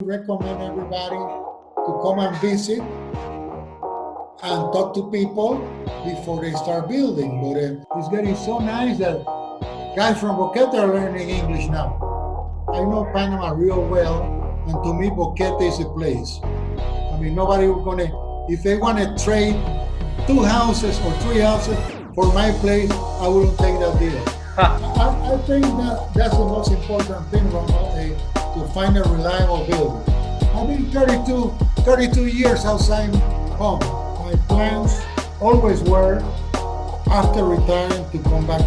recommend everybody to come and visit and talk to people before they start building. But it's getting so nice that guys from Boquete are learning English now. I know Panama real well, and to me, Boquete is a place. I mean, nobody will gonna, if they want to trade two houses or three houses for my place, I wouldn't take that deal. I think that that's the most important thing, Ronald, to find a reliable builder. I've been 32 years outside home. My plans always were, after retiring, to come back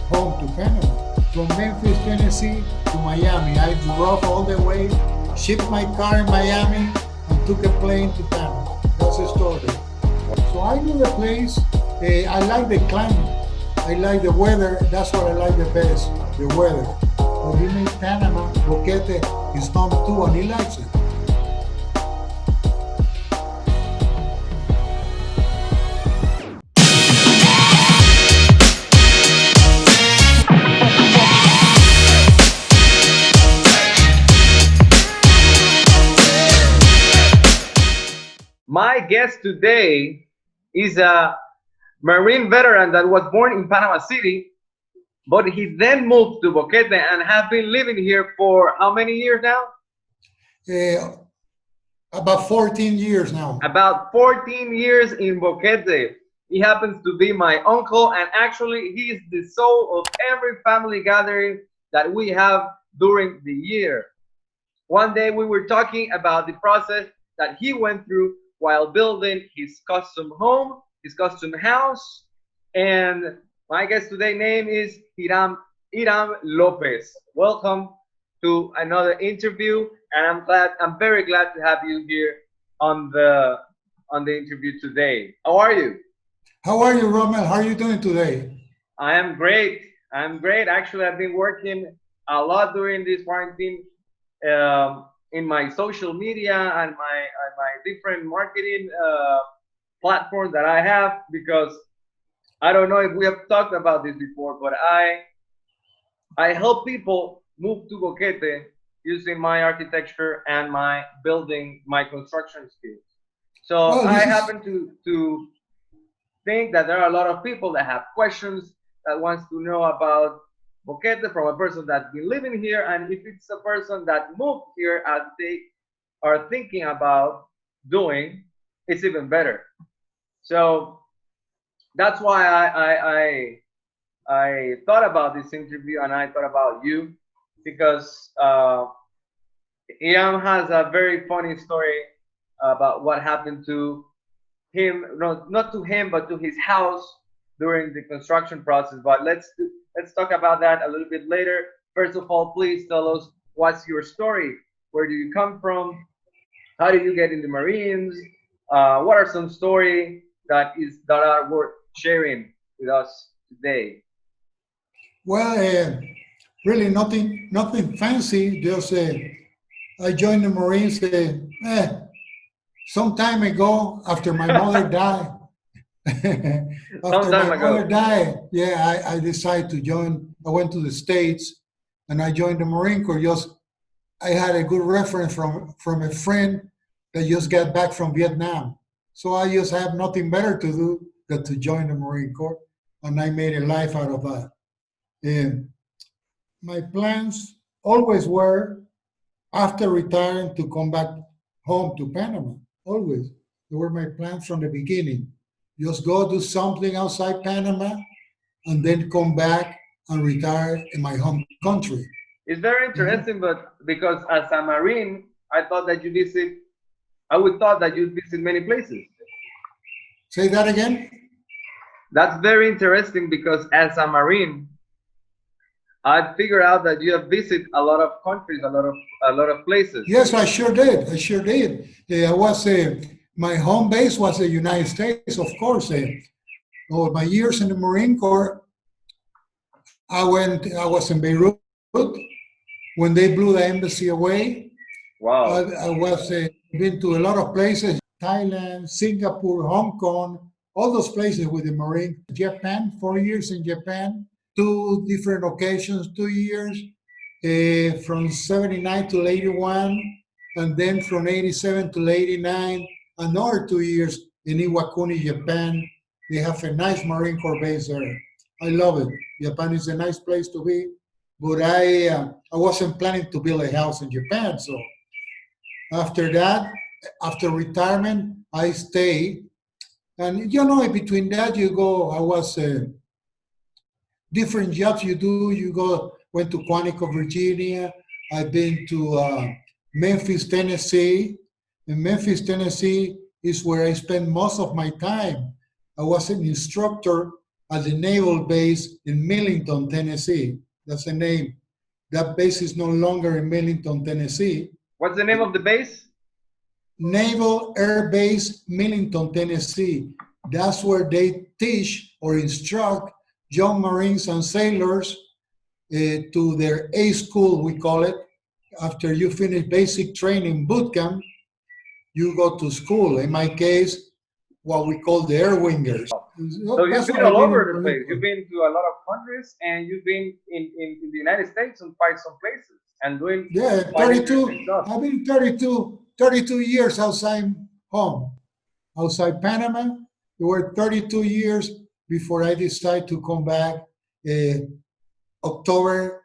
home to Panama. From Memphis, Tennessee to Miami. I drove all the way, shipped my car in Miami, and took a plane to Panama. That's the story. So I know the place. I like the climate. I like the weather. That's what I like the best, the weather. But he made Panama, Boquete, his home too, and he likes it. My guest today is a Marine veteran that was born in Panama City, but he then moved to Boquete and have been living here for how many years now? Uh, about 14 years now. About 14 years in Boquete. He happens to be my uncle, and actually, he is the soul of every family gathering that we have during the year. One day we were talking about the process that he went through while building his custom home, his custom house, and my guest today name is Hiram Lopez. Welcome to another interview, and I'm very glad to have you here on the interview today. How are you? How are you, Romel? How are you doing today? I am great. I'm great. Actually, I've been working a lot during this quarantine in my social media and my different marketing platforms that I have, because I don't know if we have talked about this before, but I help people move to Boquete using my architecture and my construction skills. So Well, I this is happen to think that there are a lot of people that have questions, that wants to know about Boquete from a person that's been living here, and if it's a person that moved here as they are thinking about doing, it's even better. So that's why I thought about this interview, and I thought about you, because Ian has a very funny story about what happened to him, no, not to him, but to his house during the construction process. But let's talk about that a little bit later. First of all, please tell us, what's your story? Where do you come from? How did you get in the Marines? What are some story that are worth sharing with us today? well, really nothing fancy. Just I joined the Marines some time ago after my mother died. Some After time my mother ago. died, yeah, I decided to join. I went to the States and I joined the Marine Corps. Just I had a good reference from a friend that just got back from Vietnam. So I just have nothing better to do than to join the Marine Corps, and I made a life out of that. And my plans always were, after retiring, to come back home to Panama. Always. They were my plans from the beginning. Just go do something outside Panama and then come back and retire in my home country. It's very Mhm. interesting, but because as a Marine, I would thought that you'd visit many places. Say that again? That's very interesting, because as a Marine, I figured out that you have visited a lot of countries, a lot of places. Yes, I sure did. I sure did. I was my home base was the United States, of course. Over my years in the Marine Corps, I was in Beirut when they blew the embassy away. Wow. I was been to a lot of places: Thailand, Singapore, Hong Kong, all those places with the Marine. Japan, 4 years in Japan, two different occasions, 2 years from 79 to 81. and then from 87 to 89, another 2 years in Iwakuni, Japan. They have a nice Marine Corps base there. I love it. Japan is a nice place to be, but I wasn't planning to build a house in Japan. So after that, after retirement, I stayed. And between that, you go, I was different jobs you do. You went to Quantico, Virginia. I've been to Memphis, Tennessee. In Memphis, Tennessee is where I spend most of my time. I was an instructor at the naval base in Millington, Tennessee. That's the name. That base is no longer in Millington, Tennessee. What's the name of the base? Naval Air Base, Millington, Tennessee. That's where they teach or instruct young Marines and sailors to their A school, we call it. After you finish basic training boot camp, you go to school. In my case, what we call the air wingers. So you've been all over the place. You've been to a lot of countries, and you've been in the United States and quite some places, and doing 32. I've been 32 years outside home, outside Panama. There were 32 years before I decided to come back. October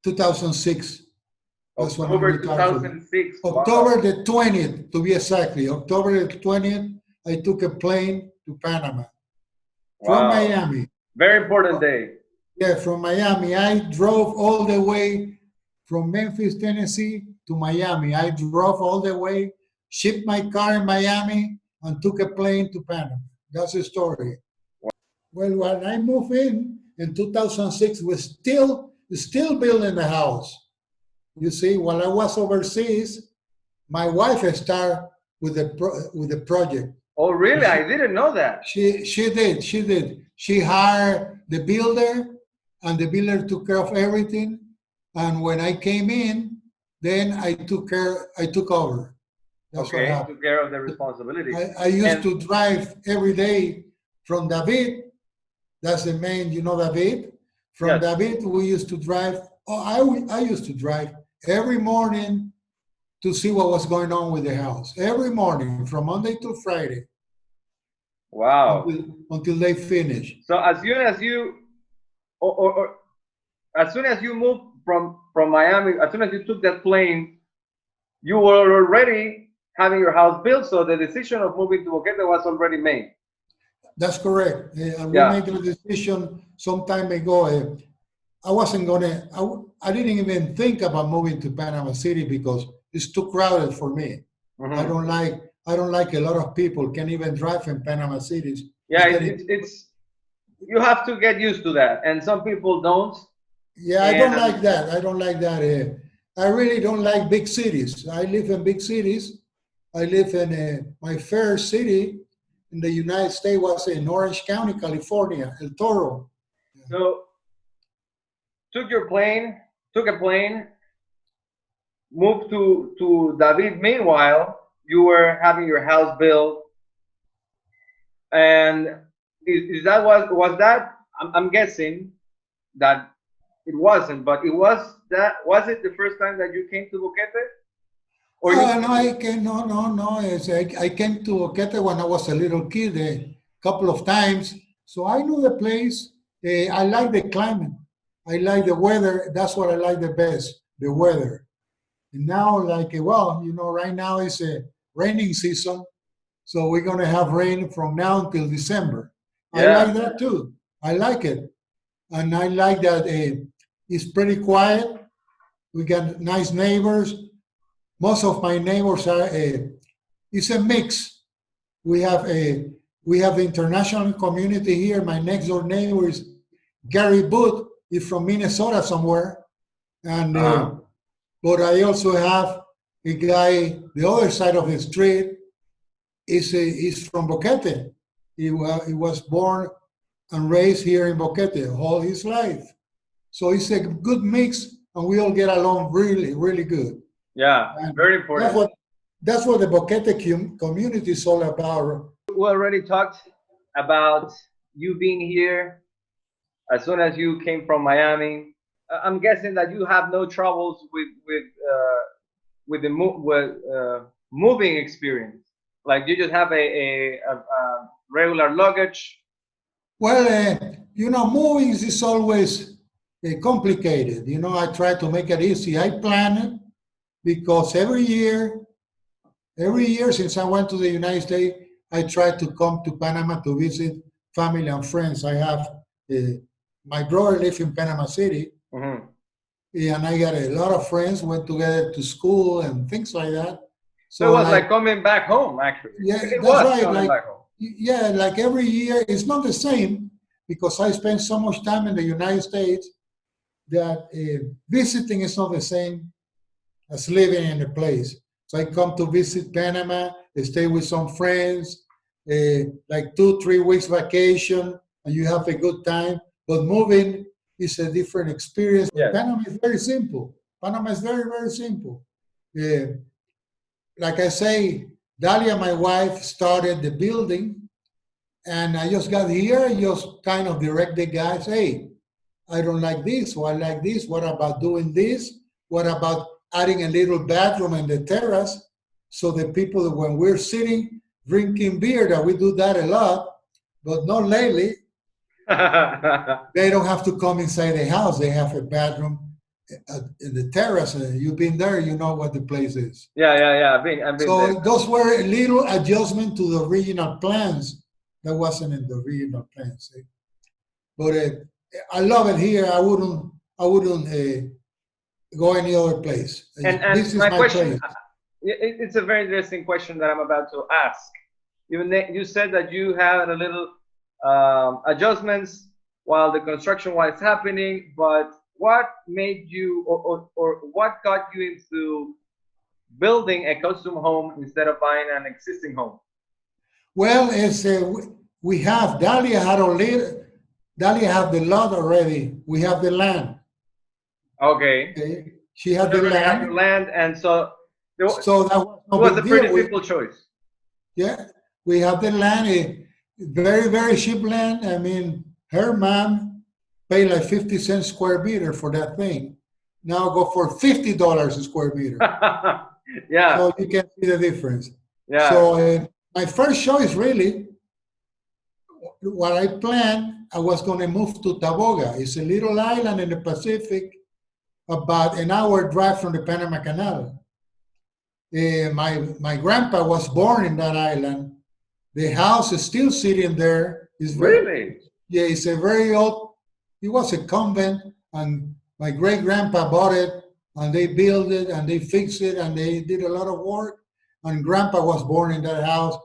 2006. That's October 2006. October the 20th, to be exactly. October the 20th, I took a plane to Panama from Miami. Very important day. Yeah, from Miami. I drove all the way from Memphis, Tennessee to Miami. I drove all the way, shipped my car in Miami, and took a plane to Panama. That's the story. Well, when I moved in 2006, we still building the house. You see, while I was overseas, my wife started with the project. Oh, really? I didn't know that. She did. She hired the builder, and the builder took care of everything. And when I came in, then I took over. That's okay, what happened. Took care of the responsibility. I used to drive every day from David. That's the main, David. From David, we used to drive. I used to drive every morning to see what was going on with the house. Every morning, from Monday to Friday. Wow. Until they finish. So as soon as you, or as soon as you moved from Miami, as soon as you took that plane, you were already having your house built. So the decision of moving to Boquete was already made. That's correct. We made the decision some time ago. I wasn't gonna. I didn't even think about moving to Panama City because it's too crowded for me. Mm-hmm. I don't like a lot of people can't even drive in Panama City. Yeah, it's you have to get used to that, and some people don't. Yeah, I don't like that. I really don't like big cities. I live in big cities. I live in my first city in the United States was in Orange County, California, El Toro. So took a plane, moved to David. Meanwhile, you were having your house built, and is that was that? I'm guessing that it wasn't, but was it the first time that you came to Boquete? No, I came to Boquete when I was a little kid a couple of times, so I knew the place. I like the climate. I like the weather. That's what I like the best, the weather. And now, right now it's a raining season, so we're going to have rain from now until December. Yeah. I like that too. I like it. And I like that it's pretty quiet. We got nice neighbors. Most of my neighbors are, it's a mix. We have the international community here. My next door neighbor is Gary Booth. He's from Minnesota somewhere. And but I also have a guy, the other side of the street, is from Boquete. He was born and raised here in Boquete all his life. So it's a good mix, and we all get along really, really good. Yeah, and very important. That's what the Boquete community is all about. We already talked about you being here as soon as you came from Miami. I'm guessing that you have no troubles with the moving experience. Like you just have a regular luggage. Well, moving is always complicated. I try to make it easy. I plan it because every year since I went to the United States, I try to come to Panama to visit family and friends. I have my brother lives in Panama City, Hmm. and I got a lot of friends. Went together to school and things like that. So it So was like, like coming back home, actually. yeah, It that's was right. coming Like, back home. yeah, like every year, it's not the same because I spend so much time in the United States that visiting is not the same as living in a place. So I come to visit Panama, I stay with some friends, like 2, 3 weeks vacation, and you have a good time. But moving is a different experience. But Yes. Panama is very simple. Panama is very, very simple. Uh, like I say, Dalia, my wife, started the building, and I just got here, just kind of direct the guys, hey, I don't like this, or I like this. What about doing this? What about adding a little bathroom in the terrace so the people, when we're sitting drinking beer, that we do that a lot, but not lately, Yeah, they don't have to come inside the house. They have a bathroom in the terrace. You've been there, you know what the place is. yeah. I've been there. So those were a little adjustment to the original plans that wasn't in the original plans. But I love it here. I wouldn't go any other place. And This is my my question, place. it's a very interesting question that I'm about to ask. You said that you had a little adjustments while the construction was happening, but what made you, or what got you into building a custom home instead of buying an existing home? Well, it's we have Dalia had a little. Dalia have the lot already. We have the land. Okay, Okay, she had you the already have your land, land, and so it so that was no was a big deal. pretty simple choice. Yeah, we have the land. Very very cheap land. I mean, her mom paid like 50 cents square meter for that thing. Now go for $50 a square meter. Yeah, So you can see the difference. yeah. So my first choice really, what I planned, I was going to move to Taboga. It's a little island in the Pacific, about an hour drive from the Panama Canal. My grandpa was born in that island. The house is still sitting there. It's very, Really? yeah, it's a very old. It was a convent, and my great grandpa bought it, and they built it, and they fixed it, and they did a lot of work. And grandpa was born in that house.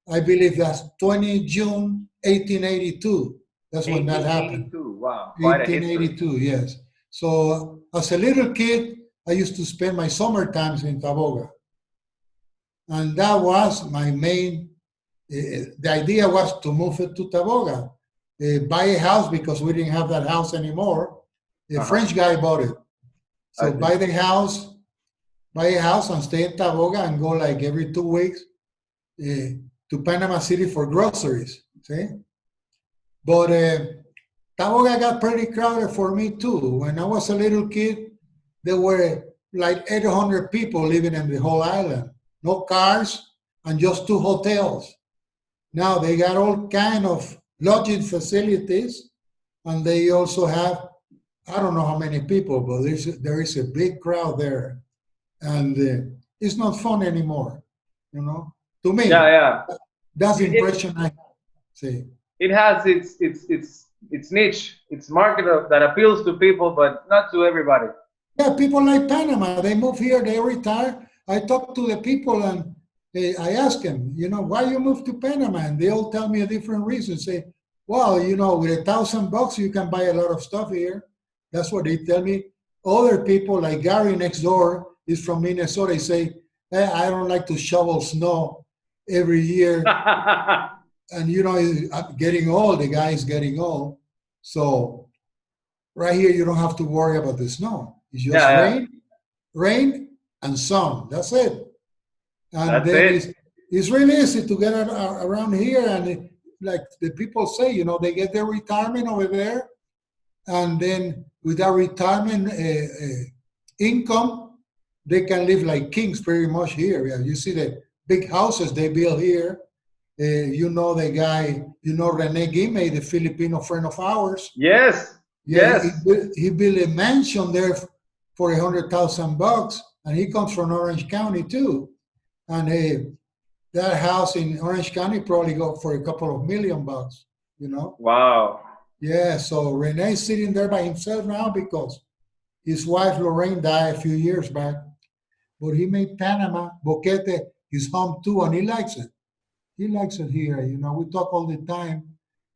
I believe that's 20 June 1882. That's when that happened. 1882. Wow, quite a history. 1882, yes. So as a little kid, I used to spend my summer times in Taboga, and that was my main. The idea was to move it to Taboga, buy a house because we didn't have that house anymore. A Uh-huh. French guy bought it, I so see. buy a house and stay in Taboga and go like every 2 weeks to Panama City for groceries. See, but Taboga got pretty crowded for me too. When I was a little kid, there were like 800 people living in the whole island. No cars and just 2 hotels. Now they got all kind of lodging facilities, and they also have, I don't know how many people, but there is a big crowd there, and it's not fun anymore. You know, to Yeah, me, yeah. that's the It, impression I say. it has its niche, its market that appeals to people, but not to everybody. Yeah, people like Panama, they move here, they retire. I talk to the people and I ask them, why you moved to Panama? And they all tell me a different reason. Say, well, with $1,000, you can buy a lot of stuff here. That's what they tell me. Other people, like Gary next door, is from Minnesota. They say, I don't like to shovel snow every year. And, I'm getting old. The guy is getting old. So right here, you don't have to worry about the snow. It's just Yeah, yeah. rain and sun. That's it. And That's then it. it's really easy to get around here. And like the people say, they get their retirement over there, and then with that retirement income, they can live like kings pretty much here. Yeah, you see the big houses they build here. You know the guy, you know Rene Guime, the Filipino friend of ours. Yes, Yeah, yes. he built a mansion there for $100,000, and he comes from Orange County too. And that house in Orange County probably go for a couple of $1 million. You know. Wow. Yeah, so Rene's sitting there by himself now because his wife Lorraine died a few years back. But he made Panama, Boquete, his home too, and he likes it. He likes it here. You know, we talk all the time.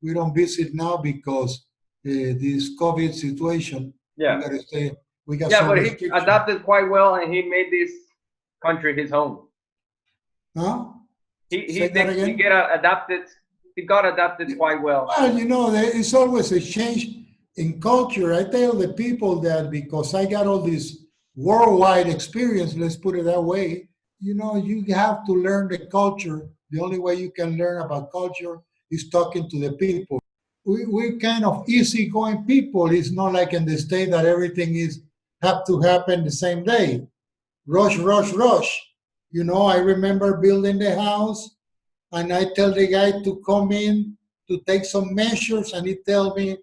We don't visit now because this COVID situation. We Yeah. got to stay. We got Yeah, some but he restrictions. adapted quite well, and he made this country his home. Huh? He Say he that he again. get adapted. He got adapted quite well. Well, you know, it's always a change in culture. I tell the people that because I got all this worldwide experience, let's put it that way, you know, you have to learn the culture. The only way you can learn about culture is talking to the people. We're kind of easygoing people. It's not like in the state that everything is have to happen the same day. Rush, rush, rush. You know, I remember building the house and I tell the guy to come in to take some measures, and he tell me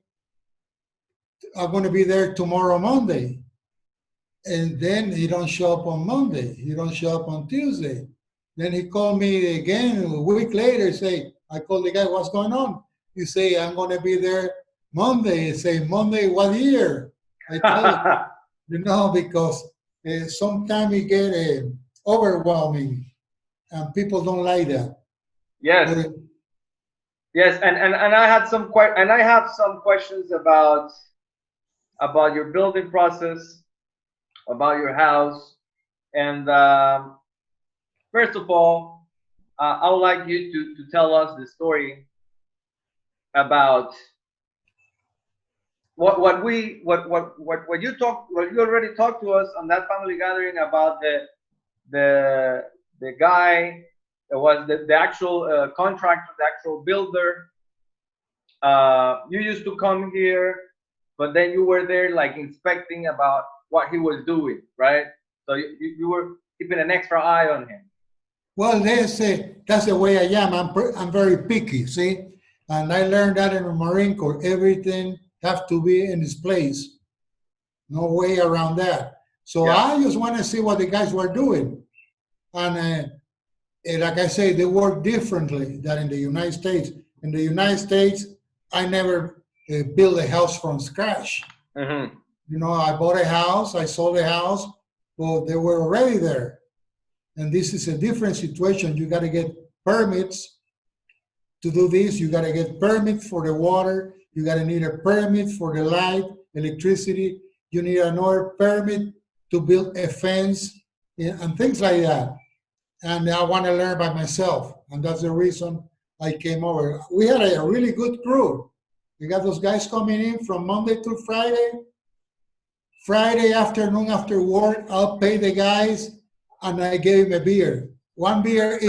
I'm going to be there tomorrow, Monday, and then he don't show up on Monday. He don't show up on Tuesday. Then he called me again a week later. Say I called the guy, what's going on? He say I'm going to be there Monday. He say Monday, what year? I tell him, you know, because sometimes it get overwhelming, and people don't like that. Yes, But yes, and I had and I have some questions about your building process, about your house, and first of all, I would like you to tell us the story about what you already talked to us on that family gathering about the the guy that was the actual contractor, the actual builder. You used to come here, but then you were there like inspecting about what he was doing, right? So you were keeping an extra eye on him. well, that's the way I am. I'm very picky, see, and I learned that in the Marine Corps. Everything have to be in its place. No way around that. So Yeah. I just want to see what the guys were doing, and like I say, they work differently than in the United States. In the United States, I never built a house from scratch. Mm-hmm. You know, I bought a house, I sold a house, but they were already there. And this is a different situation. You got to get permits to do this. You got to get permit for the water. You got to need a permit for the light, electricity. You need another permit to build a fence and things like that. And I want to learn by myself, and that's the reason I came over. We had a really good crew. We got those guys coming in from Monday to Friday. Friday afternoon after work, I'll pay the guys, and I gave them a beer, one beer each.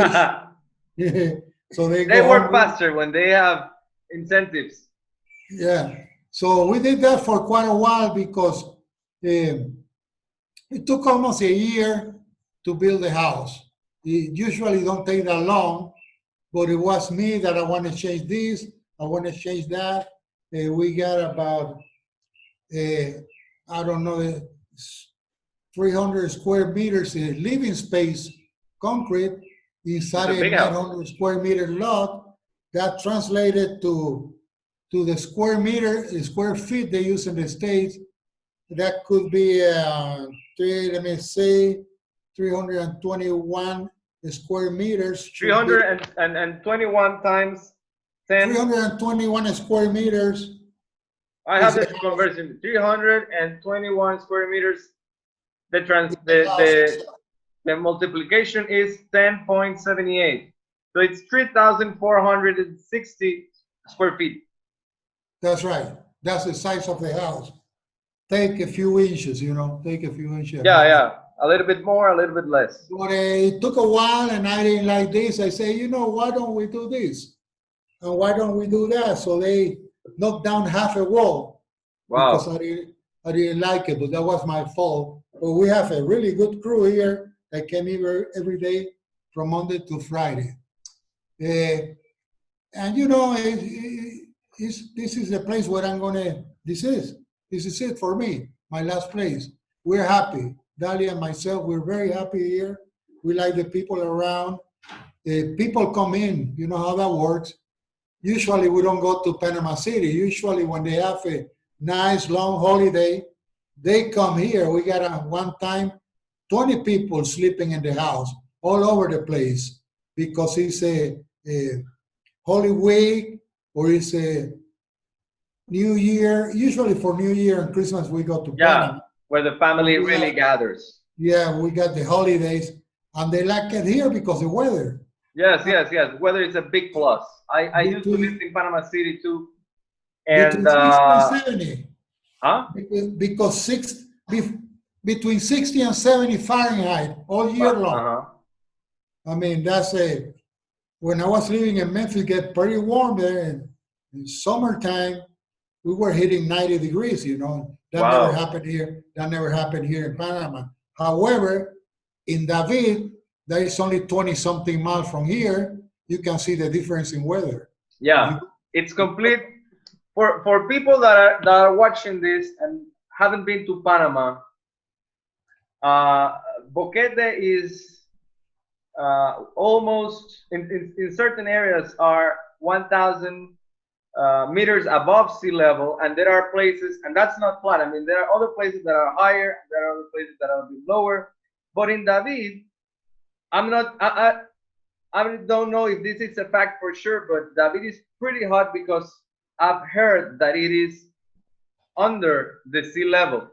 So they They go work home. faster when they have incentives. Yeah. So we did that for quite a while because it took almost a year to build a house. It usually don't take that long, but it was me that I want to change this, I want to change that. We got about, uh, I don't know, 300 square meters living space, concrete, It's inside a a big house. 900 square meter lot. That translated to the square meter, the square feet they use in the States. That could be, let me say, 321 square meters should be 321 times 10. 321 square meters I have is the a house, conversion. 321 square meters. The is trans a house itself. the multiplication is 10.78. So it's 3,460 square feet. That's right. That's the size of the house. Take a few inches, take a few inches Yeah, about. yeah. A little bit more, a little bit less. But it took a while and I didn't like this. I say, why don't we do this? And why don't we do that? So they knocked down half a wall. because Wow. I didn't like it, but that was my fault. But we have a really good crew here that came here every day from Monday to Friday. Uh, and you know, this is the place where I'm gonna. This is it for me. My last place. We're happy. Dalia and myself, we're very happy here. We like the people around. People come in. You know how that works. Usually we don't go to Panama City. Usually when they have a nice long holiday, they come here. We got a one time 20 people sleeping in the house all over the place because it's a Holy Week or it's a New Year. Usually for New Year and Christmas we go to Yeah, Panama. where the But family we really have, gathers. yeah, we got the holidays and they like it here because the weather. Yes, Uh, yes, yes. Weather is a big plus. I used to live between in Panama City too, and between 60 and 70. huh? Because between 60 and 70 Fahrenheit all year long. Uh-huh. I mean, that's a when I was living in Memphis, it get pretty warm there. And in summertime, we were hitting 90 degrees. You know, that never Wow. happened here. That never happened here in Panama. However, in David, that is only 20 something miles from here. You can see the difference in weather. If Yeah, you, it's complete for people that are watching this and haven't been to Panama. Boquete is almost in certain areas are 1,000 meters above sea level, and there are places, and that's not flat. I mean, there are other places that are higher, there are other places that are a bit lower. But in David, I'm not. I don't know if this is a fact for sure, but David is pretty hot because I've heard that it is under the sea level.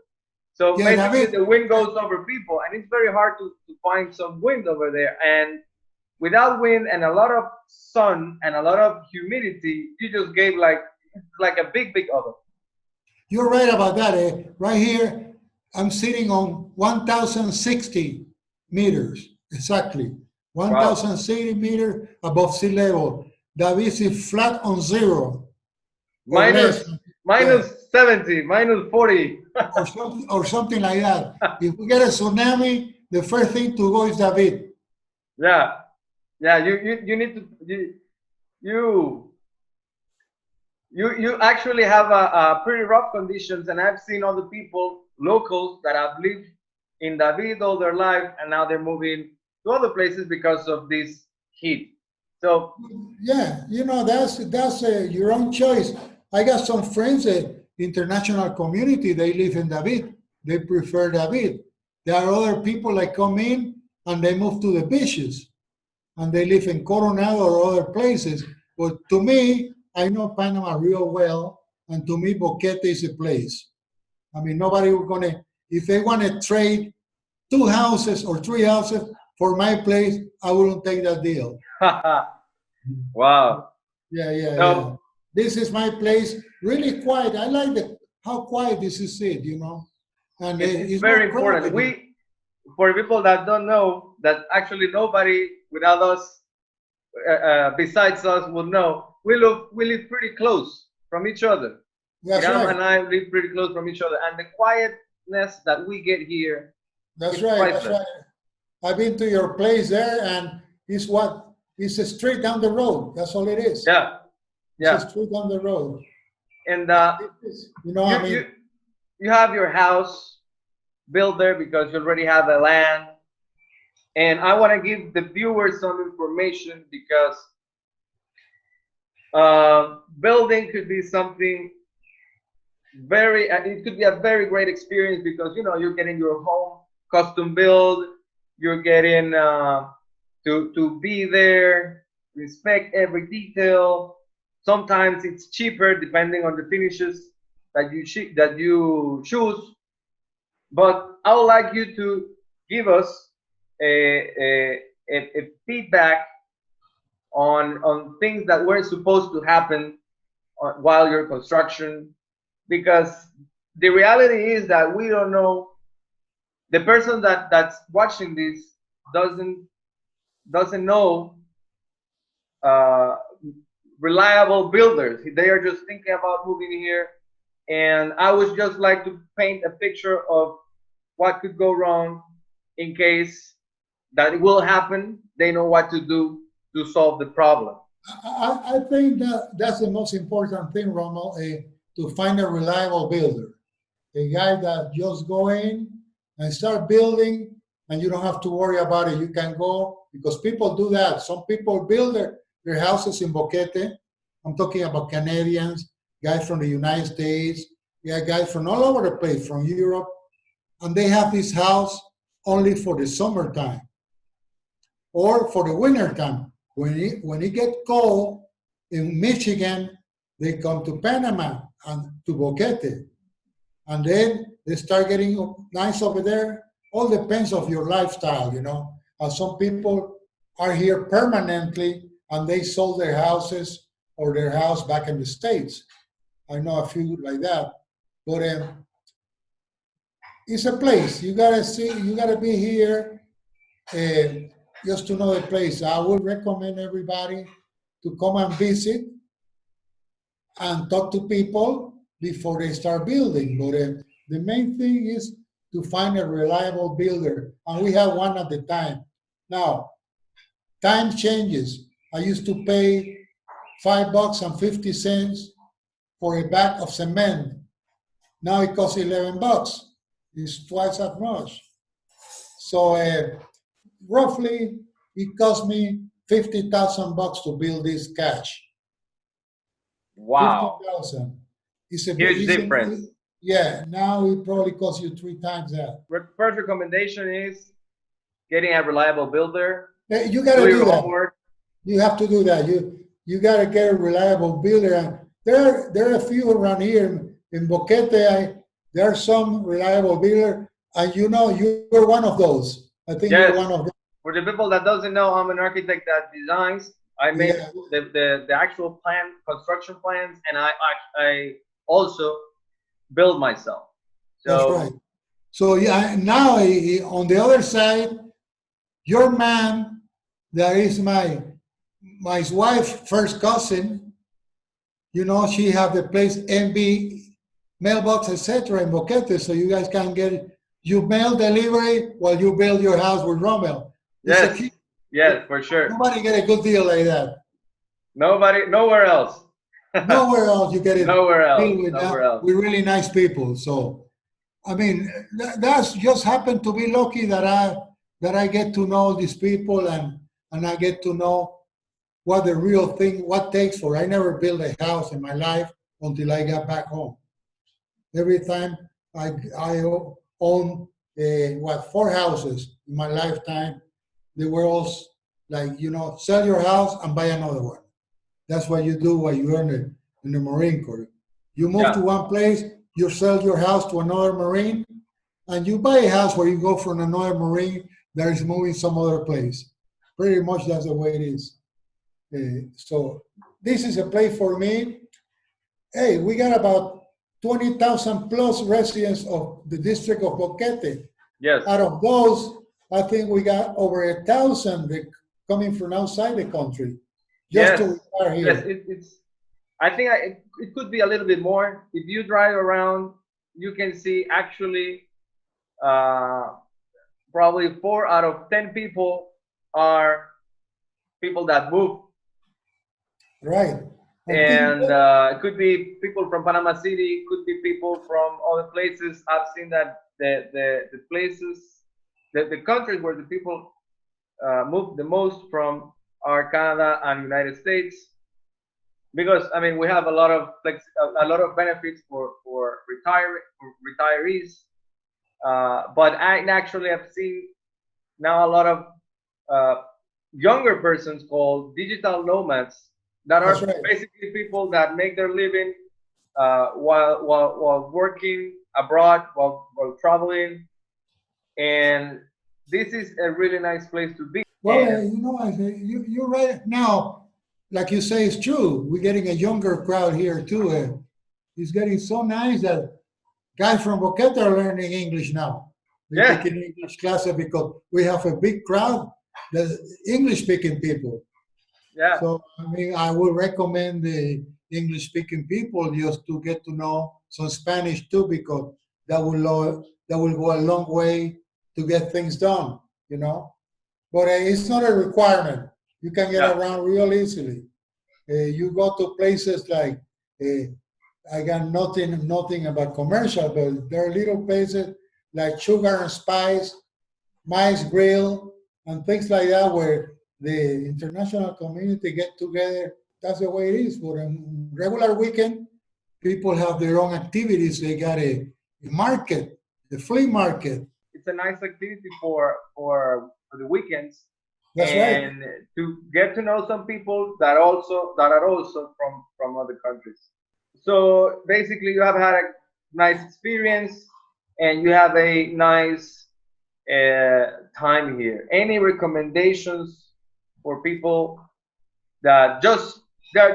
So yeah, basically, David, the wind goes over people, and it's very hard to find some wind over there. And without wind and a lot of sun and a lot of humidity, you just gave like a big oven. you're right about that. Right here, I'm sitting on 1,060 meters, exactly. Wow. 1,060 meters above sea level. That is flat on zero or less. Minus Yeah, minus 70, minus 40. or something like that. If we get a tsunami, the first thing to go is David. Yeah. Yeah, you need to you you actually have a pretty rough conditions, and I've seen other people, locals that have lived in David all their life, and now they're moving to other places because of this heat. So Yeah, you know that's your own choice. I got some friends, international community. They live in David. They prefer David. There are other people that come in and they move to the beaches and they live in Coronado or other places. But to me, I know Panama real well, and to me, Boquete is a place. I mean, nobody will gonna if they want to trade two houses or three houses for my place, I wouldn't take that deal. wow. Yeah. So This is my place. Really quiet. I like how quiet this is it, you know. And it's it's very not important. crowded. We, for people that don't know, that actually nobody without us, besides us, will know. We live pretty close from each other. That's Iram right. and I live pretty close from each other, and the quietness that we get here, That's it's right. That's priceless. right. I've been to your place there, and it's a street down the road. That's all it is. Yeah, It's a yeah. street down the road. And You know, you I you mean, you have your house built there because you already have the land. And I want to give the viewers some information because building could be something very. It could be a very great experience because you're getting your home custom build. You're getting to be there, inspect every detail. Sometimes it's cheaper depending on the finishes that you choose. But I would like you to give us a feedback on things that were supposed to happen while your construction, because the reality is that we don't know. The person that's watching this doesn't doesn't know uh, reliable builders. They are just thinking about moving here And I would just like to paint a picture of what could go wrong in case that it will happen. They know what to do to solve the problem. I think that that's the most important thing, Romo, to find a reliable builder, a guy that just go in and start building, and you don't have to worry about it. You can go because people do that. Some people build their houses in Boquete. I'm talking about Canadians, guys from the United States, yeah, guys from all over the place, from Europe, and they have this house only for the summertime or for the winter time. When it gets cold in Michigan, they come to Panama and to Boquete, and then they start getting nice over there. All depends of your lifestyle, you know. Some people are here permanently and they sold their houses or their house back in the States. I know a few like that, but it's a place you gotta see. You gotta be here uh, just to know the place. I would recommend everybody to come and visit and talk to people before they start building. But the main thing is to find a reliable builder, and we have one at the time. Now, time changes. I used to pay $5.50 for a bag of cement. Now it costs $11. It's twice as much. So roughly, it cost me $50,000 to build this cache. Wow, 50,000. huge difference. Yeah. Now it probably costs you three times that. First recommendation is getting a reliable builder. You got Do to do your that. homework. You have to do that. You got to get a reliable builder. And there are a few around here in Boquete. There are some reliable builder, and you know you're one of those. I think you're one Yes. of them. For the people that doesn't know, I'm an architect that designs. I make Yeah, the actual plan, construction plans, and I also build myself. that's right. So So yeah, now on the other side, your man, that is my wife's first cousin. You know, she have the place MB mailbox, etc. in Boquete, so you guys can get you mail delivery while you build your house with Rommel. It's a yes, key. yes, for sure. Nobody get a good deal like that. Nobody, nowhere else. Nowhere else you get it Nowhere else. deal with Nowhere that else. with really nice people. So I mean, that's just happened to be lucky that I get to know these people and I get to know what the real thing what takes for. I never built a house in my life until I got back home. Every time I own four houses in my lifetime. They were all like sell your house and buy another one. That's what you do while you earn it in the Marine Corps. You move to Yeah, one place, you sell your house to another Marine, and you buy a house where you go from another Marine that is moving some other place. Pretty much that's the way it is. So this is a place for me. Hey, we got about 20,000 plus residents of the district of Boquete. yes, Out of those, I think we got over 1,000 coming from outside the country just to yes, retire yes. here. It's. I think it could be a little bit more. If you drive around, you can see actually uh, probably 4 out of 10 people are people that move, Right. I think and it could be people from Panama City, could be people from other places. I've seen that the places, the countries where the people move the most from are Canada and United States, because I mean we have a lot of benefits for retirees. But I actually have seen now a lot of uh, younger persons called digital nomads that that's are right. basically people that make their living while working abroad, while traveling, and this is a really nice place to be. Well, And you're right. Now, like you say, it's true. We're getting a younger crowd here too. It's getting so nice that guys from Boquete are learning English now. They're yeah, taking English classes because we have a big crowd, the English-speaking people. yeah, So, I mean, I would recommend the English-speaking people just to get to know some Spanish too, because that will go a long way to get things done, you know. But it's not a requirement. You can get Yeah. around real easily. You go to places like I got nothing about commercial, but there are little places like Sugar and Spice, Mice Grill, and things like that where the international community get together. That's the way it is. But on regular weekend, people have their own activities. They got a market, a flea market. It's a nice activity for the weekends, That's right. and to get to know some people that are also from other countries. So basically, you have had a nice experience, and you have a nice time here. Any recommendations for people that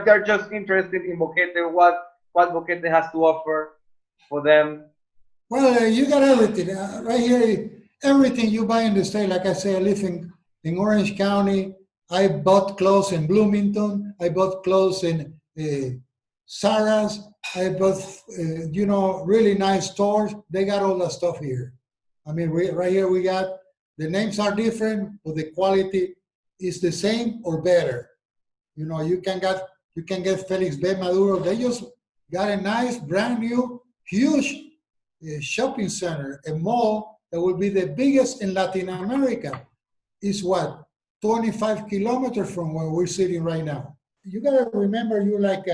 they're just interested in Boquete? What Boquete has to offer for them? Well, you got everything right here. Everything you buy in the state. Like I say, I live in Orange County. I bought clothes in Bloomington. I bought clothes in Sarah's. I bought, really nice stores. They got all that stuff here. I mean, right here we got the names are different, but the quality is the same or better. You know, you can get Felix B. Maduro. They just got a nice, brand new, huge shopping center, a mall that will be the biggest in Latin America. Is what 25 kilometers from where we're sitting right now. You gotta remember, you're like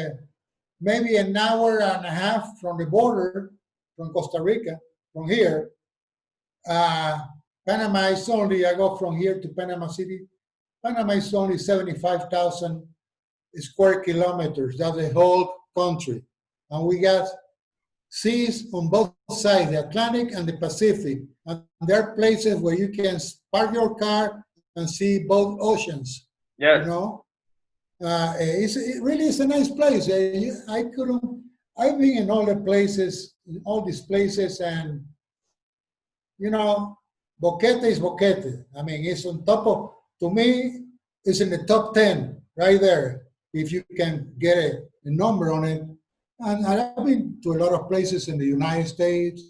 maybe an hour and a half from the border from Costa Rica, from here. Uh, Panama is only, I go from here to Panama City. Panama is only 75,000 square kilometers. That's the whole country. And we got seas on both sides, the Atlantic and the Pacific. And there are places where you can park your car and see both oceans, you Yes. know. It really is a nice place. I've been in all the places, all these places, and you know, Boquete is Boquete. I mean, it's on top of, to me, it's in the top 10 right there, if you can get a number on it. And I've been to a lot of places in the United States,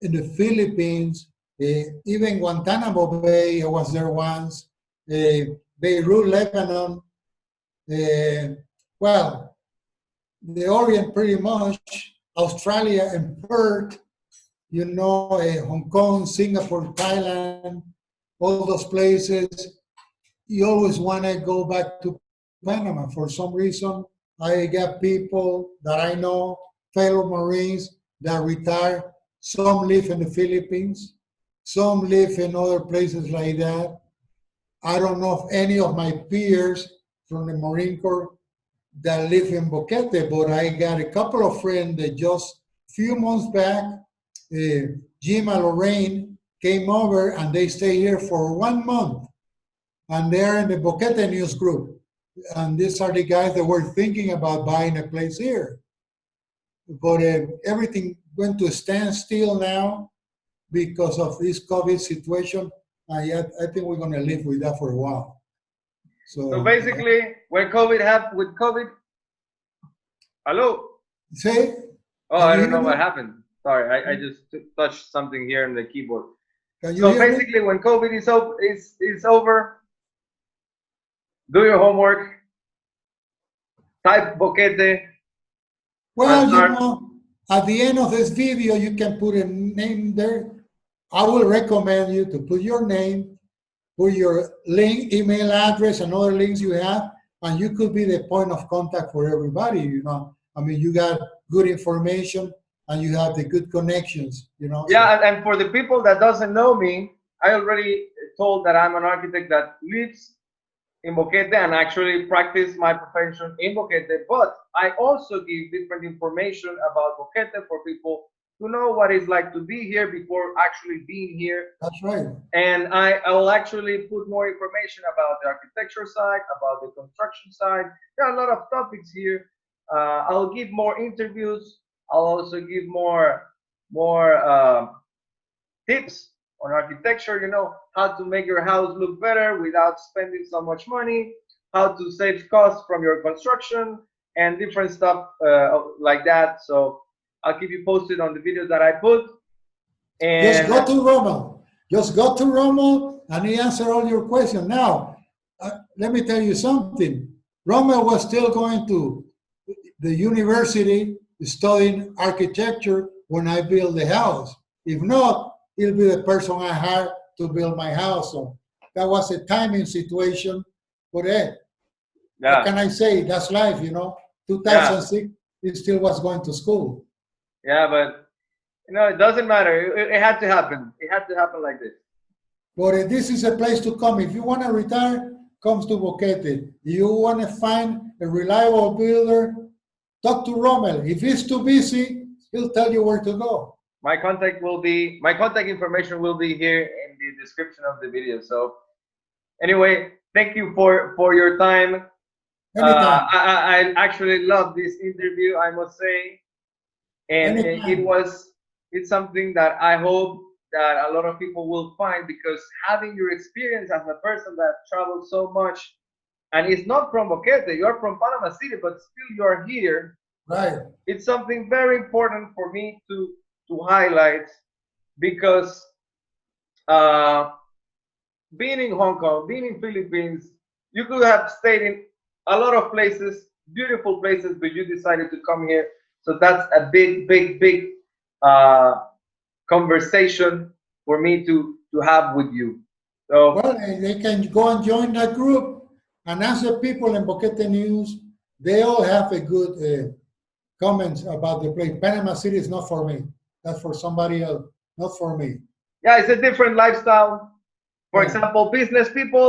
in the Philippines, even Guantanamo Bay, I was there once, Beirut, Lebanon, well, the Orient pretty much, Australia and Perth, you know, Hong Kong, Singapore, Thailand, all those places. You always want to go back to Panama. For some reason, I got people that I know, fellow Marines that retire. Some live in the Philippines, some live in other places like that. I don't know of any of my peers from the Marine Corps that live in Boquete, but I got a couple of friends that just few months back, Jim and Lorraine came over and they stay here for 1 month. And they're in the Boquete News group. And these are the guys that were thinking about buying a place here. But everything went to a standstill now because of this COVID situation. I think we're going to live with that for a while. So So, basically, when COVID happened, with COVID, hello. say, Oh, can I you don't hear know me? what happened. Sorry, I just touched something here in the keyboard. Can you So hear me? basically, when COVID is over, do your homework, type Boquete, and Well, you start. know, at the end of this video, you can put a name there. I will recommend you to put your name, put your link, email address, and other links you have, and you could be the point of contact for everybody. You know, I mean, you got good information and you have the good connections. You know, so Yeah, and for the people that doesn't know me, I already told that I'm an architect that lives in Boquete and actually practice my profession in Boquete. But I also give different information about Boquete for people to know what it's like to be here before actually being here. that's right. And I will actually put more information about the architecture side, about the construction side. There are a lot of topics here. I'll give more interviews. I'll also give more tips on architecture. You know how to make your house look better without spending so much money. How to save costs from your construction and different stuff like that. So I'll keep you posted on the videos that I put. Just And go to Rommel. Just go to Rommel and he answer all your questions. Now, let me tell you something. Rommel was still going to the university studying architecture when I build the house. If not, he'll be the person I hired to build my house. So that was a timing situation. But what yeah, can I say? That's life, you know. yeah, 2006, he still was going to school. yeah, but it doesn't matter. It had to happen. It had to happen like this. But this is a place to come. If you want to retire, comes to Boquete. You want to find a reliable builder, talk to Rommel. If he's too busy, he'll tell you where to go. My contact information will be here in the description of the video. So anyway, thank you for your time. Anytime. I actually love this interview, I must say, and Anytime. it's something that I hope that a lot of people will find, because having your experience as a person that travels so much, and it's not from Boquete, you're from Panama City, but still you're here. Right. It's something very important for me to highlight, because uh, being in Hong Kong, being in Philippines, you could have stayed in a lot of places, beautiful places, but you decided to come here. So that's a big uh, conversation for me to have with you. So Well, they can go and join that group and ask the people in Boquete News. They all have a good comments about the place. Panama City is not for me. That's for somebody else, not for me. yeah, it's a different lifestyle. For Yeah. example, business people,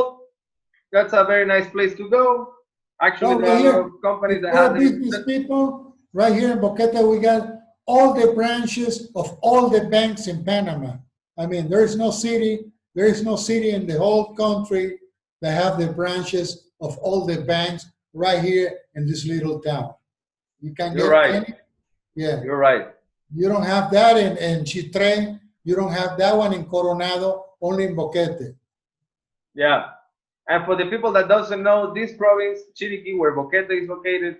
that's a very nice place to go. Actually, Well, there right are a lot here, of companies if that we're have the. business people, right here in Boquete, we got all the branches of all the banks in Panama. I mean, there is no city in the whole country that have the branches of all the banks right here in this little town. You can You're get right. any, yeah. You're right. You don't have that in Chitre. You don't have that one in Coronado, only in Boquete. Yeah. And for the people that doesn't know, this province, Chiriquí, where Boquete is located,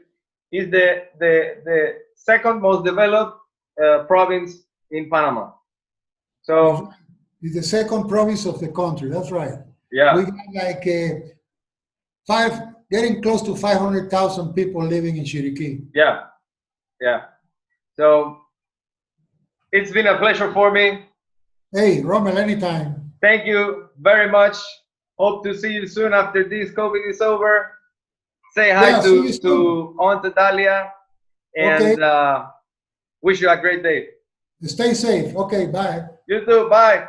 is the second most developed province in Panama. That's So right. It's the second province of the country. That's right. We yeah, got like getting close to 500,000 people living in Chiriquí. yeah, yeah. So it's been a pleasure for me. Hey, Rommel, anytime. Thank you very much. Hope to see you soon after this COVID is over. Say hi Yeah, see you soon. to Aunt Dalia, Okay, and wish you a great day. stay safe. Okay, bye. You too. Bye.